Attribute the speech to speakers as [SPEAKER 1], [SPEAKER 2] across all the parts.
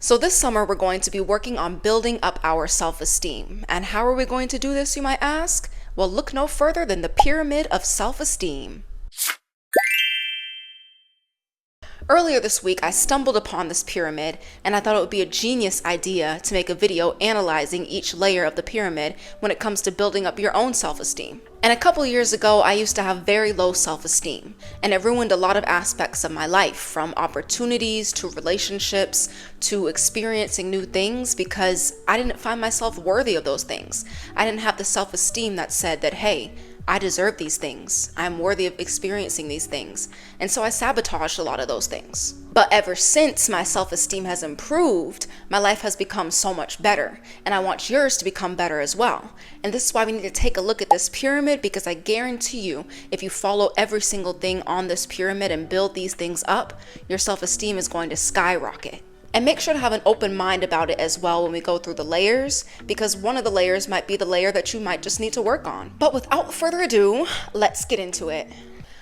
[SPEAKER 1] So this summer, we're going to be working on building up our self-esteem. And how are we going to do this, you might ask? Well, look no further than the Pyramid of Self-Esteem. Earlier this week, I stumbled upon this pyramid, and I thought it would be a genius idea to make a video analyzing each layer of the pyramid when it comes to building up your own self-esteem. And a couple years ago, I used to have very low self-esteem, and it ruined a lot of aspects of my life, from opportunities to relationships to experiencing new things, because I didn't find myself worthy of those things. I didn't have the self-esteem that said that, hey, I deserve these things. I'm worthy of experiencing these things. And so I sabotaged a lot of those things. But ever since my self-esteem has improved, my life has become so much better. And I want yours to become better as well. And this is why we need to take a look at this pyramid, because I guarantee you, if you follow every single thing on this pyramid and build these things up, your self-esteem is going to skyrocket. And make sure to have an open mind about it as well when we go through the layers, because one of the layers might be the layer that you might just need to work on. But without further ado, let's get into it.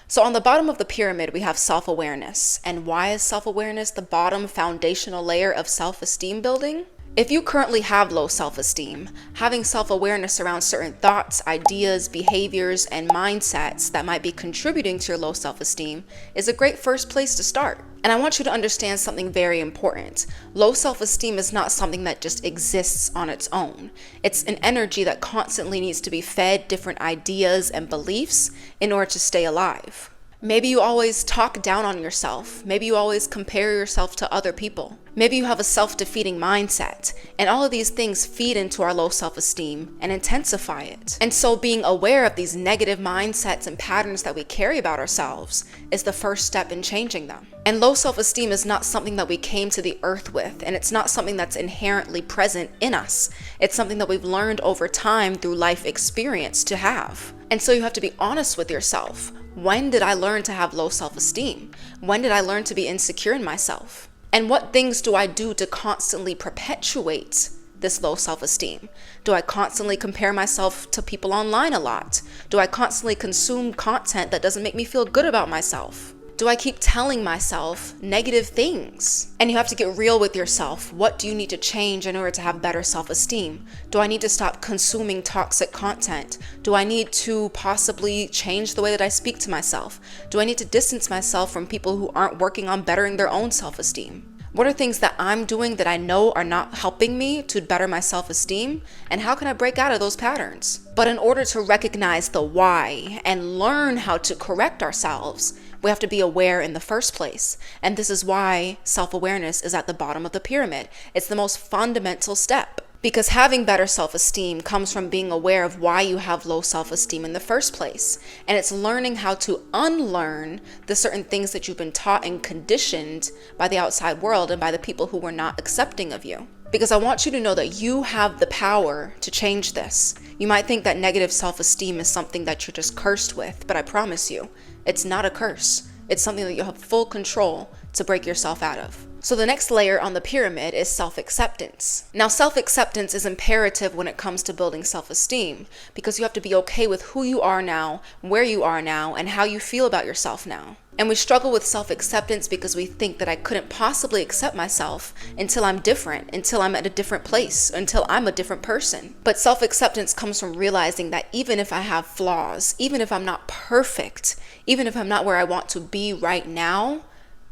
[SPEAKER 1] So on the bottom of the pyramid, we have self-awareness. And why is self-awareness the bottom foundational layer of self-esteem building? If you currently have low self-esteem, having self-awareness around certain thoughts, ideas, behaviors, and mindsets that might be contributing to your low self-esteem is a great first place to start. And I want you to understand something very important. Low self-esteem is not something that just exists on its own. It's an energy that constantly needs to be fed different ideas and beliefs in order to stay alive. Maybe you always talk down on yourself. Maybe you always compare yourself to other people. Maybe you have a self-defeating mindset. And all of these things feed into our low self-esteem and intensify it. And so being aware of these negative mindsets and patterns that we carry about ourselves is the first step in changing them. And low self-esteem is not something that we came to the earth with, and it's not something that's inherently present in us. It's something that we've learned over time through life experience to have. And so you have to be honest with yourself. When did I learn to have low self-esteem? When did I learn to be insecure in myself? And what things do I do to constantly perpetuate this low self-esteem? Do I constantly compare myself to people online a lot? Do I constantly consume content that doesn't make me feel good about myself? Do I keep telling myself negative things? And you have to get real with yourself. What do you need to change in order to have better self-esteem? Do I need to stop consuming toxic content? Do I need to possibly change the way that I speak to myself? Do I need to distance myself from people who aren't working on bettering their own self-esteem? What are things that I'm doing that I know are not helping me to better my self-esteem? And how can I break out of those patterns? But in order to recognize the why and learn how to correct ourselves, we have to be aware in the first place. And this is why self-awareness is at the bottom of the pyramid. It's the most fundamental step. Because having better self-esteem comes from being aware of why you have low self-esteem in the first place. And it's learning how to unlearn the certain things that you've been taught and conditioned by the outside world and by the people who were not accepting of you. Because I want you to know that you have the power to change this. You might think that negative self-esteem is something that you're just cursed with, but I promise you, it's not a curse. It's something that you have full control to break yourself out of. So the next layer on the pyramid is self-acceptance. Now, self-acceptance is imperative when it comes to building self-esteem, because you have to be okay with who you are now, where you are now, and how you feel about yourself now. And we struggle with self-acceptance because we think that I couldn't possibly accept myself until I'm different, until I'm at a different place, until I'm a different person. But self-acceptance comes from realizing that even if I have flaws, even if I'm not perfect, even if I'm not where I want to be right now,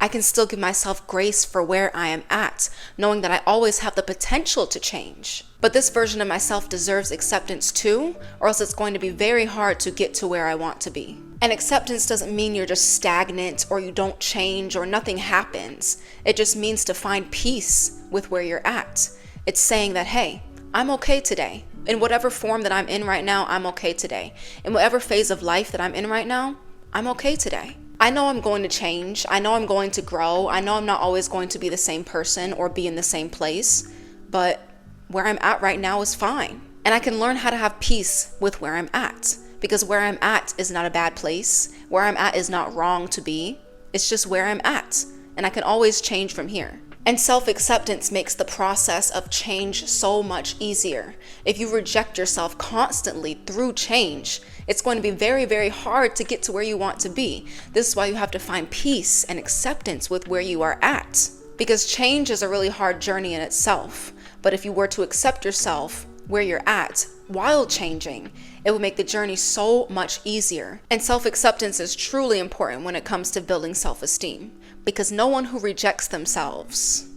[SPEAKER 1] I can still give myself grace for where I am at, knowing that I always have the potential to change. But this version of myself deserves acceptance too, or else it's going to be very hard to get to where I want to be. And acceptance doesn't mean you're just stagnant or you don't change or nothing happens. It just means to find peace with where you're at. It's saying that, hey, I'm okay today. In whatever form that I'm in right now, I'm okay today. In whatever phase of life that I'm in right now, I'm okay today. I know I'm going to change. I know I'm going to grow. I know I'm not always going to be the same person or be in the same place, but where I'm at right now is fine. And I can learn how to have peace with where I'm at, because where I'm at is not a bad place. Where I'm at is not wrong to be. It's just where I'm at, and I can always change from here. And self-acceptance makes the process of change so much easier. If you reject yourself constantly through change, it's going to be very, very hard to get to where you want to be. This is why you have to find peace and acceptance with where you are at. Because change is a really hard journey in itself. But if you were to accept yourself where you're at while changing, it would make the journey so much easier. And self-acceptance is truly important when it comes to building self-esteem, because no one who rejects themselves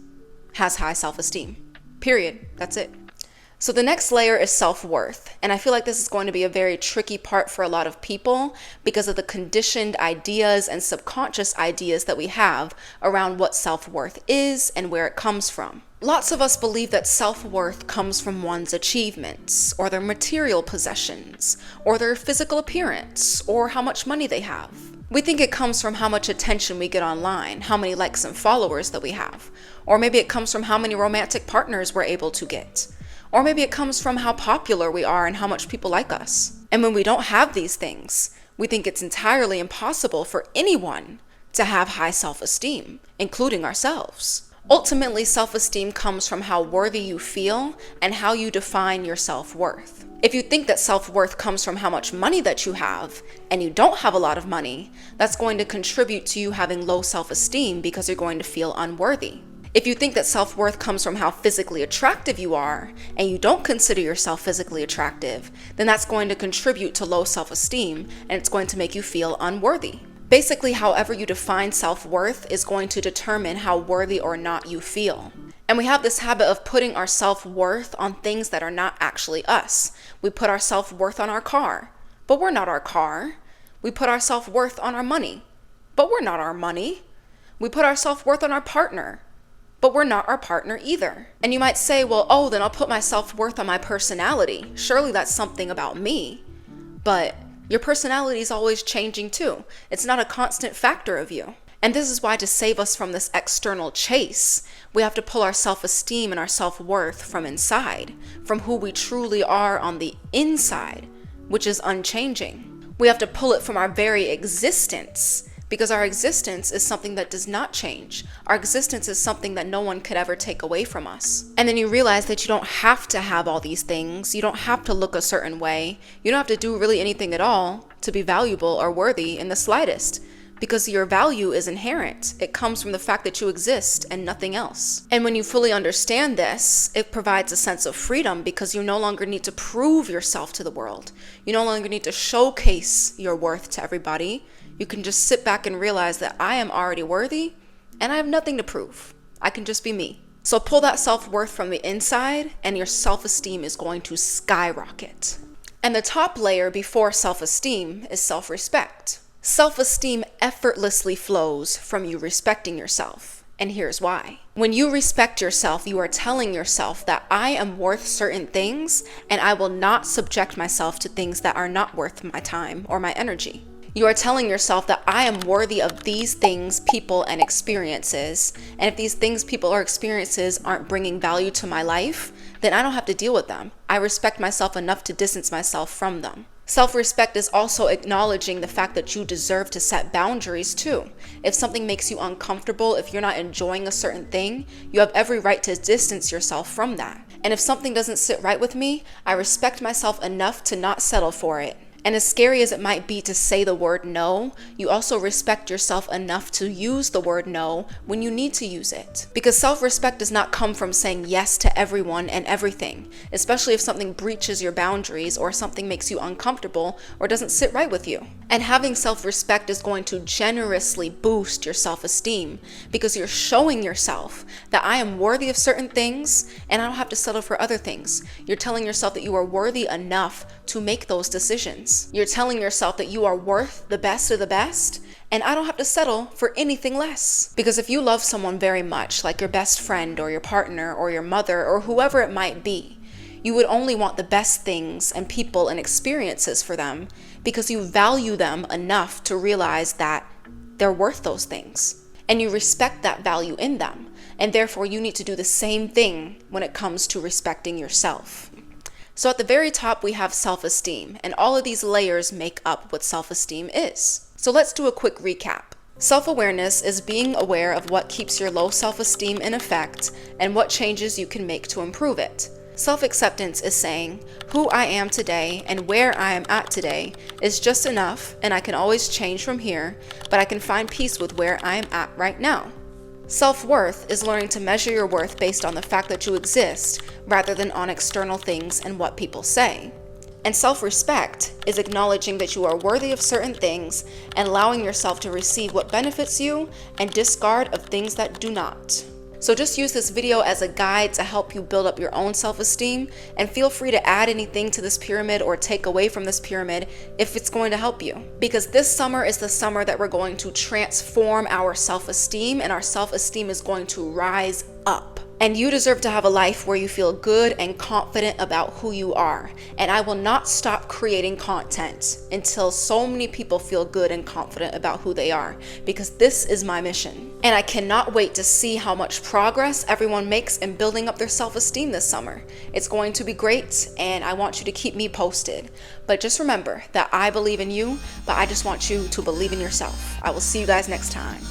[SPEAKER 1] has high self-esteem. Period. That's it. So the next layer is self-worth. And I feel like this is going to be a very tricky part for a lot of people because of the conditioned ideas and subconscious ideas that we have around what self-worth is and where it comes from. Lots of us believe that self-worth comes from one's achievements, or their material possessions, or their physical appearance, or how much money they have. We think it comes from how much attention we get online, how many likes and followers that we have, or maybe it comes from how many romantic partners we're able to get. Or maybe it comes from how popular we are and how much people like us. And when we don't have these things, we think it's entirely impossible for anyone to have high self-esteem, including ourselves. Ultimately, self-esteem comes from how worthy you feel and how you define your self-worth. If you think that self-worth comes from how much money that you have, and you don't have a lot of money, that's going to contribute to you having low self-esteem because you're going to feel unworthy. If you think that self-worth comes from how physically attractive you are, and you don't consider yourself physically attractive, then that's going to contribute to low self-esteem, and it's going to make you feel unworthy. Basically, however you define self-worth is going to determine how worthy or not you feel. And we have this habit of putting our self-worth on things that are not actually us. We put our self-worth on our car, but we're not our car. We put our self-worth on our money, but we're not our money. We put our self-worth on our partner, but we're not our partner either. And you might say, well, then I'll put my self-worth on my personality. Surely that's something about me. But your personality is always changing too. It's not a constant factor of you. And this is why, to save us from this external chase, we have to pull our self-esteem and our self-worth from inside, from who we truly are on the inside, which is unchanging. We have to pull it from our very existence, because our existence is something that does not change. Our existence is something that no one could ever take away from us. And then you realize that you don't have to have all these things. You don't have to look a certain way. You don't have to do really anything at all to be valuable or worthy in the slightest, because your value is inherent. It comes from the fact that you exist and nothing else. And when you fully understand this, it provides a sense of freedom, because you no longer need to prove yourself to the world. You no longer need to showcase your worth to everybody. You can just sit back and realize that I am already worthy and I have nothing to prove. I can just be me. So pull that self-worth from the inside and your self-esteem is going to skyrocket. And the top layer before self-esteem is self-respect. Self-esteem effortlessly flows from you respecting yourself. And here's why. When you respect yourself, you are telling yourself that I am worth certain things and I will not subject myself to things that are not worth my time or my energy. You are telling yourself that I am worthy of these things, people, and experiences. And if these things, people, or experiences aren't bringing value to my life, then I don't have to deal with them. I respect myself enough to distance myself from them. Self-respect is also acknowledging the fact that you deserve to set boundaries too. If something makes you uncomfortable, if you're not enjoying a certain thing, you have every right to distance yourself from that. And if something doesn't sit right with me, I respect myself enough to not settle for it. And as scary as it might be to say the word no, you also respect yourself enough to use the word no when you need to use it. Because self-respect does not come from saying yes to everyone and everything, especially if something breaches your boundaries or something makes you uncomfortable or doesn't sit right with you. And having self-respect is going to generously boost your self-esteem, because you're showing yourself that I am worthy of certain things and I don't have to settle for other things. You're telling yourself that you are worthy enough to make those decisions. You're telling yourself that you are worth the best of the best, and I don't have to settle for anything less. Because if you love someone very much, like your best friend or your partner or your mother or whoever it might be, you would only want the best things and people and experiences for them, because you value them enough to realize that they're worth those things. And you respect that value in them. And therefore you need to do the same thing when it comes to respecting yourself. So at the very top, we have self-esteem, and all of these layers make up what self-esteem is. So let's do a quick recap. Self-awareness is being aware of what keeps your low self-esteem in effect and what changes you can make to improve it. Self-acceptance is saying, who I am today and where I am at today is just enough, and I can always change from here, but I can find peace with where I am at right now. Self-worth is learning to measure your worth based on the fact that you exist rather than on external things and what people say. And self-respect is acknowledging that you are worthy of certain things and allowing yourself to receive what benefits you and discard of things that do not. So just use this video as a guide to help you build up your own self-esteem, and feel free to add anything to this pyramid or take away from this pyramid if it's going to help you. Because this summer is the summer that we're going to transform our self-esteem, and our self-esteem is going to rise up. And you deserve to have a life where you feel good and confident about who you are. And I will not stop creating content until so many people feel good and confident about who they are, because this is my mission. And I cannot wait to see how much progress everyone makes in building up their self-esteem this summer. It's going to be great, and I want you to keep me posted. But just remember that I believe in you, but I just want you to believe in yourself. I will see you guys next time.